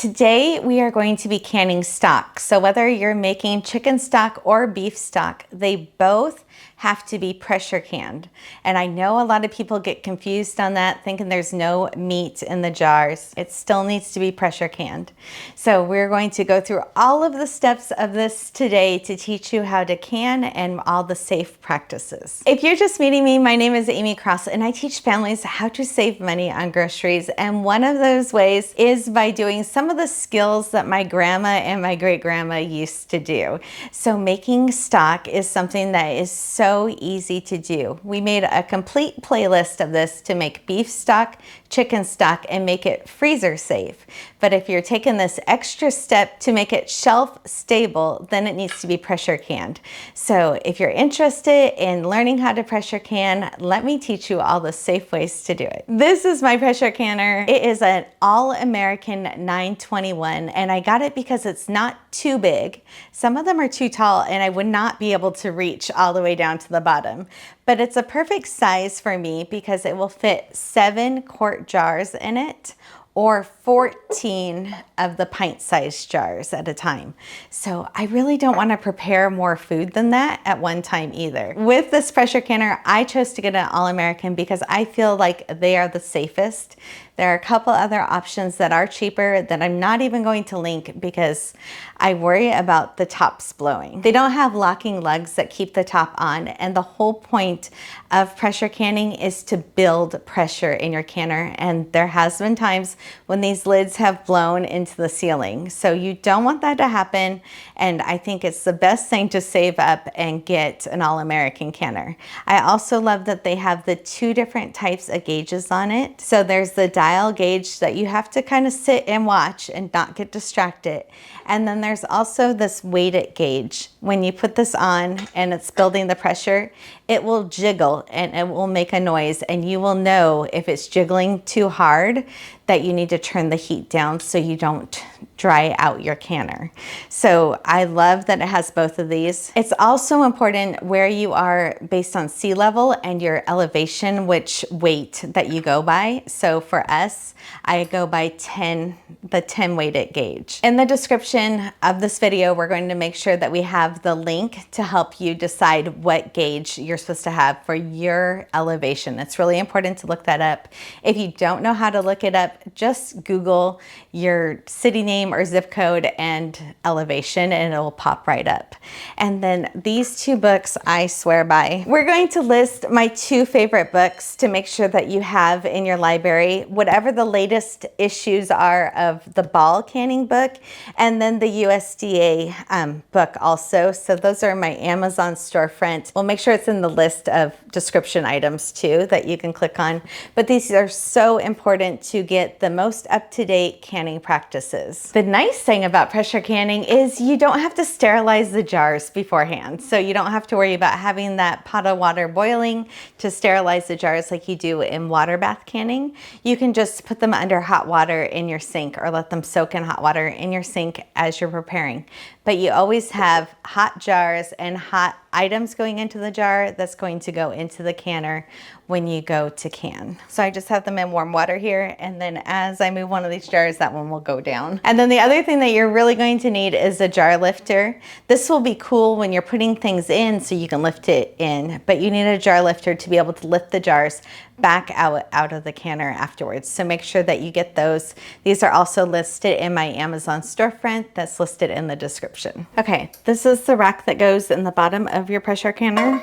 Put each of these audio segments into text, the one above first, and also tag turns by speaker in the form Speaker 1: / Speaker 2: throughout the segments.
Speaker 1: Today we are going to be canning stock. So whether you're making chicken stock or beef stock, they both have to be pressure canned. And I know a lot of people get confused on that, thinking there's no meat in the jars. It still needs to be pressure canned. So we're going to go through all of the steps of this today to teach you how to can and all the safe practices. If you're just meeting me, my name is 𝐂𝐎𝐍𝐄𝐄𝐲 and I teach families how to save money on groceries. And one of those ways is by doing some of the skills that my grandma and my great-grandma used to do. So making stock is something that is so easy to do. We made a complete playlist of this to make beef stock, chicken stock, and make it freezer safe. But if you're taking this extra step to make it shelf stable, then it needs to be pressure canned. So if you're interested in learning how to pressure can, let me teach you all the safe ways to do it. This is my pressure canner. It is an All-American 921, and I got it because it's not too big. Some of them are too tall and I would not be able to reach all the way down to the bottom. But it's a perfect size for me because it will fit 7 quart jars in it, or 14 of the pint-sized jars at a time. So I really don't want to prepare more food than that at one time either. With this pressure canner, I chose to get an All-American because I feel like they are the safest. There are a couple other options that are cheaper that I'm not even going to link because I worry about the tops blowing. They don't have locking lugs that keep the top on, and the whole point of pressure canning is to build pressure in your canner, and there has been times when these lids have blown into the ceiling. So you don't want that to happen, and I think it's the best thing to save up and get an All-American canner. I also love that they have the 2 different types of gauges on it. So there's the dial gauge that you have to kind of sit and watch and not get distracted. And then there's also this weighted gauge. When you put this on and it's building the pressure, it will jiggle and it will make a noise, and you will know if it's jiggling too hard that you need to turn the heat down so you don't dry out your canner. So I love that it has both of these. It's also important where you are based on sea level and your elevation, which weight that you go by. So for us, I go by the 10 weighted gauge. In the description of this video, we're going to make sure that we have the link to help you decide what gauge you're supposed to have for your elevation. It's really important to look that up. If you don't know how to look it up, just Google your city name or zip code and elevation and it will pop right up. And then these 2 books I swear by. We're going to list my 2 favorite books to make sure that you have in your library whatever the latest issues are of the ball canning book, and then the USDA book also. So those are my Amazon storefront. We'll make sure it's in the list of description items too that you can click on. But these are so important to get the most up-to-date canning practices. The nice thing about pressure canning is you don't have to sterilize the jars beforehand. So you don't have to worry about having that pot of water boiling to sterilize the jars like you do in water bath canning. You can just put them under hot water in your sink or let them soak in hot water in your sink as you're preparing. But you always have hot jars and hot items going into the jar that's going to go into the canner when you go to can. So I just have them in warm water here, and then as I move one of these jars, that one will go down. And then the other thing that you're really going to need is a jar lifter. This will be cool when you're putting things in so you can lift it in, but you need a jar lifter to be able to lift the jars back out of the canner afterwards. So make sure that you get those. These are also listed in my Amazon storefront that's listed in the description. Okay, this is the rack that goes in the bottom of your pressure canner.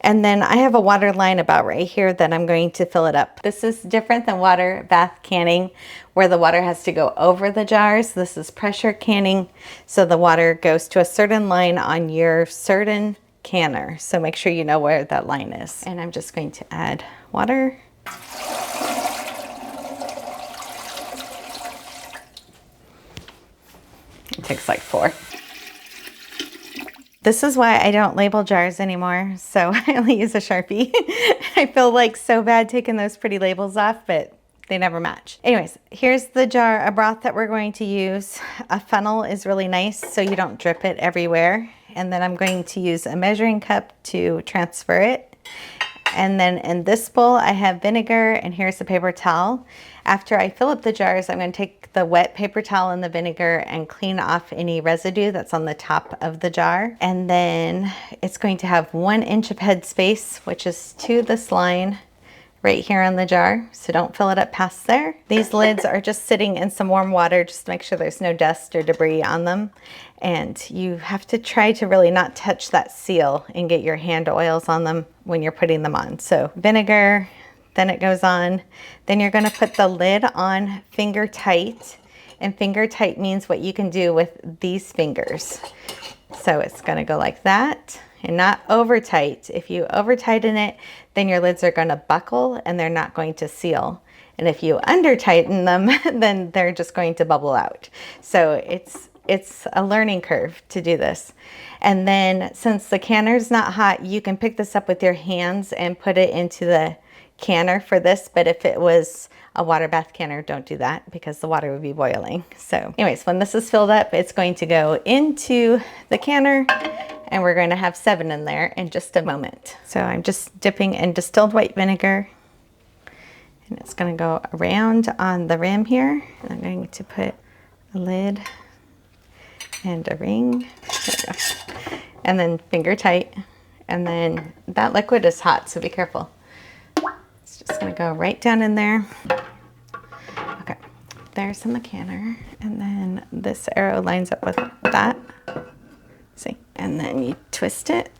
Speaker 1: And then I have a water line about right here that I'm going to fill it up. This is different than water bath canning where the water has to go over the jars. This is pressure canning, so the water goes to a certain line on your certain canner. So make sure you know where that line is. And I'm just going to add water. It takes like 4. This is why I don't label jars anymore. So I only use a Sharpie. I feel like so bad taking those pretty labels off, but they never match. Anyways, here's the jar of broth that we're going to use. A funnel is really nice so you don't drip it everywhere. And then I'm going to use a measuring cup to transfer it. And then in this bowl, I have vinegar, and here's the paper towel. After I fill up the jars, I'm going to take the wet paper towel and the vinegar and clean off any residue that's on the top of the jar. And then it's going to have 1 inch of head space, which is to this line right here on the jar, so don't fill it up past there. These lids are just sitting in some warm water just to make sure there's no dust or debris on them. And you have to try to really not touch that seal and get your hand oils on them when you're putting them on. So vinegar, then it goes on. Then you're gonna put the lid on finger tight, and finger tight means what you can do with these fingers. So it's gonna go like that, and not over tight. If you over tighten it, then your lids are gonna buckle and they're not going to seal. And if you under tighten them, then they're just going to bubble out. So it's a learning curve to do this. And then since the canner's not hot, you can pick this up with your hands and put it into the canner for this. But if it was a water bath canner, don't do that because the water would be boiling. So anyways, when this is filled up, it's going to go into the canner, and we're going to have 7 in there in just a moment. So I'm just dipping in distilled white vinegar, and it's going to go around on the rim here. And I'm going to put a lid and a ring. There we go. And then finger tight. And then that liquid is hot, so be careful. It's just going to go right down in there. Okay, there's in the canner. And then this arrow lines up with that. See, and then you twist it.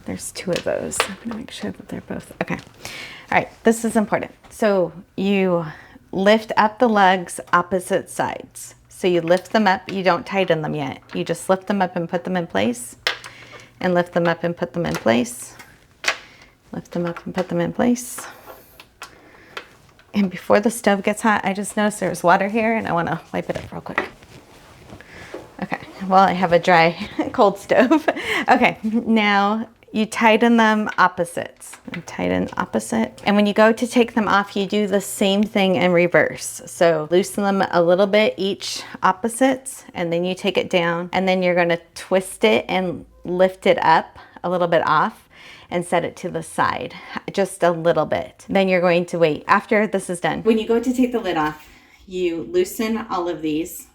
Speaker 1: There's 2 of those. I'm gonna make sure that they're both, okay. All right, this is important. So you lift up the lugs opposite sides. So you lift them up, you don't tighten them yet. You just lift them up and put them in place, and lift them up and put them in place. Lift them up and put them in place. And before the stove gets hot, I just noticed there's water here, and I wanna wipe it up real quick. Okay, well, I have a dry, cold stove. Okay, now you tighten them opposites. And tighten opposite. And when you go to take them off, you do the same thing in reverse. So loosen them a little bit each opposites, and then you take it down, and then you're gonna twist it and lift it up a little bit off and set it to the side, just a little bit. Then you're going to wait. After this is done, when you go to take the lid off, you loosen all of these,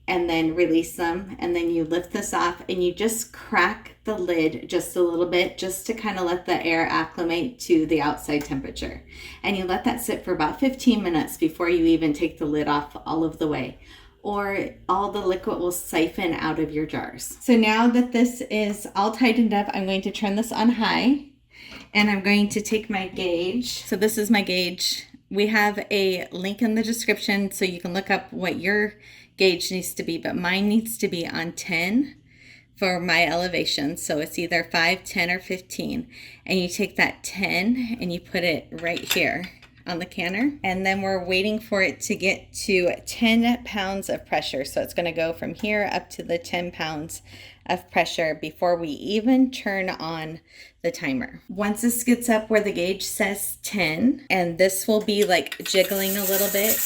Speaker 1: and then release them, and then you lift this off, and you just crack the lid just a little bit, just to kind of let the air acclimate to the outside temperature. And you let that sit for about 15 minutes before you even take the lid off all of the way, or all the liquid will siphon out of your jars. So now that this is all tightened up, I'm going to turn this on high, and I'm going to take my gauge. So this is my gauge. We have a link in the description so you can look up what your gauge needs to be, but mine needs to be on 10 for my elevation. So it's either 5, 10, or 15. And you take that 10 and you put it right here on the canner. And then we're waiting for it to get to 10 pounds of pressure. So it's going to go from here up to the 10 pounds of pressure before we even turn on the timer. Once this gets up where the gauge says 10, and this will be like jiggling a little bit.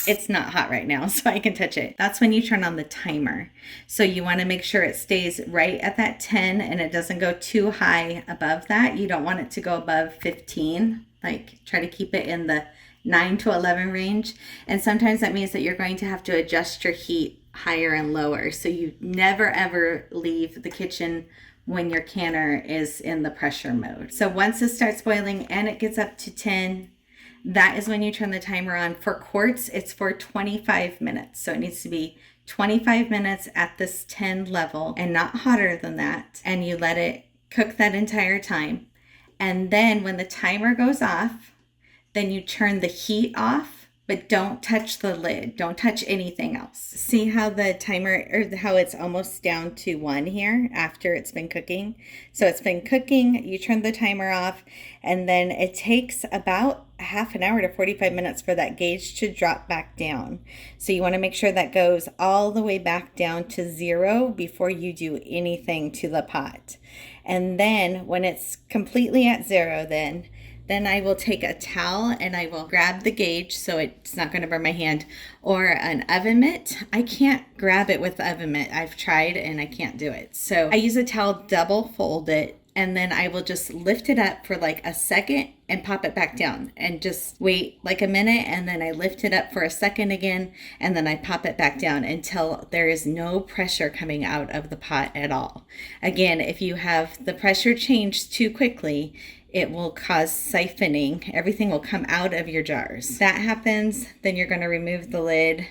Speaker 1: It's not hot right now, so I can touch it. That's when you turn on the timer. So you want to make sure it stays right at that 10 and it doesn't go too high above that. You don't want it to go above 15. Like, try to keep it in the 9 to 11 range. And sometimes that means that you're going to have to adjust your heat higher and lower. So you never ever leave the kitchen when your canner is in the pressure mode. So once it starts boiling and it gets up to 10, that is when you turn the timer on. For quarts, it's for 25 minutes. So it needs to be 25 minutes at this 10 level and not hotter than that. And you let it cook that entire time. And then when the timer goes off, then you turn the heat off, but don't touch the lid. Don't touch anything else. See how the timer, or how it's almost down to 1 here after it's been cooking? So it's been cooking, you turn the timer off, and then it takes about half an hour to 45 minutes for that gauge to drop back down. So you want to make sure that goes all the way back down to 0 before you do anything to the pot. And then when it's completely at 0, then I will take a towel and I will grab the gauge so it's not going to burn my hand, or an oven mitt. I can't grab it with the oven mitt. I've tried and I can't do it. So I use a towel, double fold it, and then I will just lift it up for like a second and pop it back down and just wait like a minute, and then I lift it up for a second again, and then I pop it back down until there is no pressure coming out of the pot at all. Again, if you have the pressure changed too quickly, it will cause siphoning. Everything will come out of your jars. That happens, then you're going to remove the lid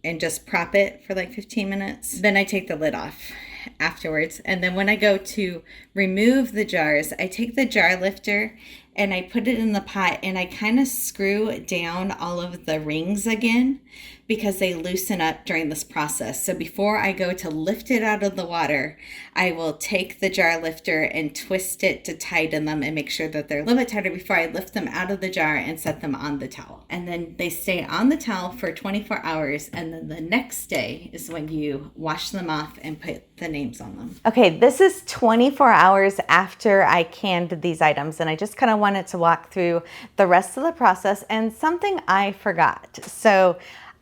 Speaker 1: and just prop it for like 15 minutes. Then I take the lid off afterwards. And then when I go to remove the jars, I take the jar lifter and I put it in the pot and I kind of screw down all of the rings again because they loosen up during this process. So before I go to lift it out of the water, I will take the jar lifter and twist it to tighten them and make sure that they're a little bit tighter before I lift them out of the jar and set them on the towel. And then they stay on the towel for 24 hours. And then the next day is when you wash them off and put the names on them. Okay, this is 24 hours after I canned these items. And I just kind of wanted to walk through the rest of the process and something I forgot. So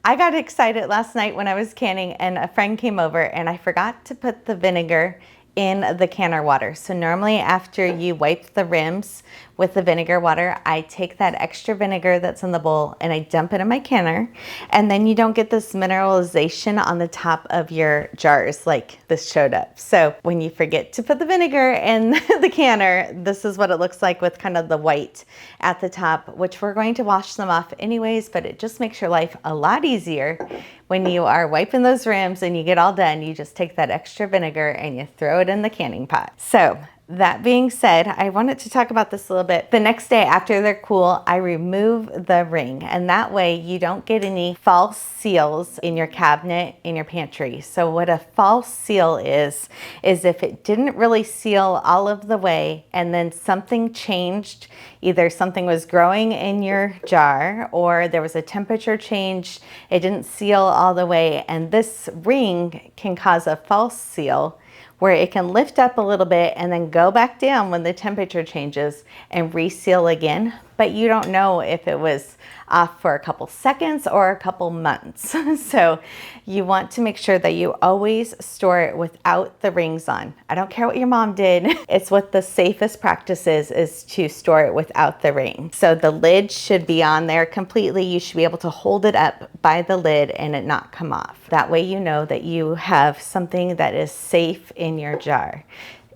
Speaker 1: I got excited last night when I was canning and a friend came over and I forgot to put the vinegar in the canner water. So normally after you wipe the rims with the vinegar water, I take that extra vinegar that's in the bowl and I dump it in my canner, and then you don't get this mineralization on the top of your jars like this showed up. So when you forget to put the vinegar in the canner, this is what it looks like with kind of the white at the top, which we're going to wash them off anyways, but it just makes your life a lot easier. When you are wiping those rims and you get all done, you just take that extra vinegar and you throw it in the canning pot. So that being said, I wanted to talk about this a little bit. The next day after they're cool, I remove the ring, and that way you don't get any false seals in your cabinet, in your pantry. So what a false seal is if it didn't really seal all of the way and then something changed, either something was growing in your jar or there was a temperature change, it didn't seal all the way, and this ring can cause a false seal where it can lift up a little bit and then go back down when the temperature changes and reseal again. But you don't know if it was off for a couple seconds or a couple months. So you want to make sure that you always store it without the rings on. I don't care what your mom did. It's what the safest practice is to store it without the ring. So the lid should be on there completely. You should be able to hold it up by the lid and it not come off. That way you know that you have something that is safe in your jar.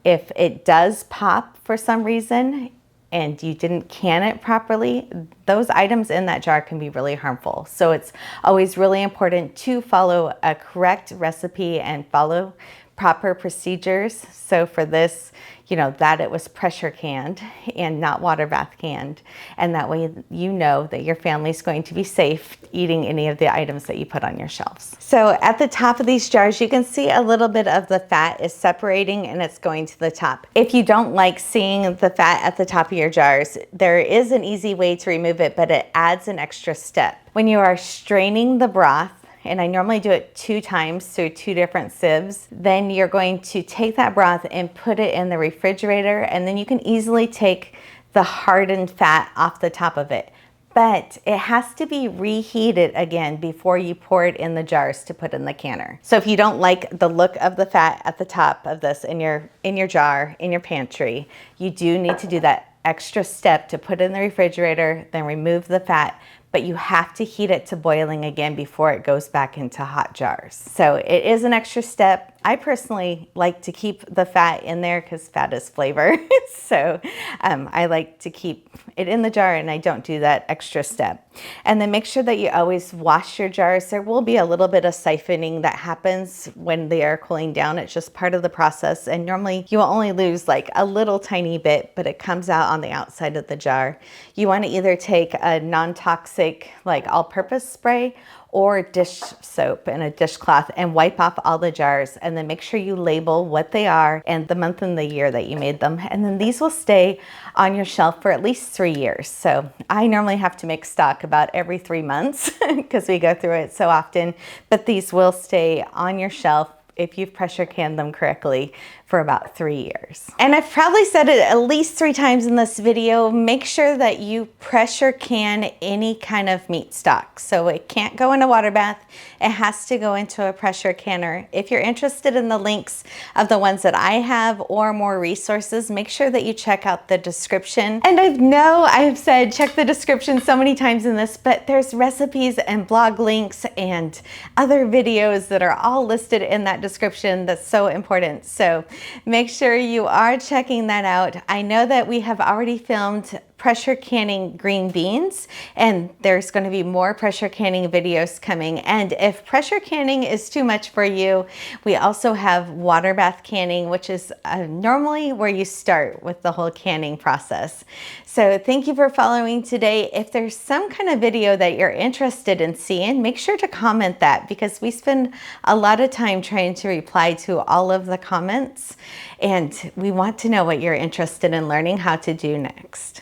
Speaker 1: If it does pop for some reason, and you didn't can it properly, those items in that jar can be really harmful. So it's always really important to follow a correct recipe and follow proper procedures. So for this, you know, that it was pressure canned and not water bath canned. And that way you know that your family's going to be safe eating any of the items that you put on your shelves. So at the top of these jars, you can see a little bit of the fat is separating and it's going to the top. If you don't like seeing the fat at the top of your jars, there is an easy way to remove it, but it adds an extra step. When you are straining the broth, and I normally do it 2 times through 2 different sieves, then you're going to take that broth and put it in the refrigerator, and then you can easily take the hardened fat off the top of it. But it has to be reheated again before you pour it in the jars to put in the canner. So if you don't like the look of the fat at the top of this in your jar, in your pantry, you do need to do that extra step to put it in the refrigerator, then remove the fat, but you have to heat it to boiling again before it goes back into hot jars. So it is an extra step. I personally like to keep the fat in there because fat is flavor. So I like to keep it in the jar and I don't do that extra step. And then make sure that you always wash your jars. There will be a little bit of siphoning that happens when they are cooling down. It's just part of the process. And normally you will only lose like a little tiny bit, but it comes out on the outside of the jar. You want to either take a non-toxic like all-purpose spray or dish soap and a dishcloth and wipe off all the jars, and then make sure you label what they are and the month and the year that you made them. And then these will stay on your shelf for at least 3 years. So I normally have to make stock about every 3 months because we go through it so often, but these will stay on your shelf if you've pressure canned them correctly for about 3 years. And I've probably said it at least 3 times in this video, make sure that you pressure can any kind of meat stock. So it can't go in a water bath, it has to go into a pressure canner. If you're interested in the links of the ones that I have or more resources, make sure that you check out the description. And I know I've said check the description so many times in this, but there's recipes and blog links and other videos that are all listed in that description. That's so important. So make sure you are checking that out. I know that we have already filmed pressure canning green beans, and there's going to be more pressure canning videos coming. And if pressure canning is too much for you, we also have water bath canning, which is normally where you start with the whole canning process. So thank you for following today. If there's some kind of video that you're interested in seeing, make sure to comment that, because we spend a lot of time trying to reply to all of the comments, and we want to know what you're interested in learning how to do next.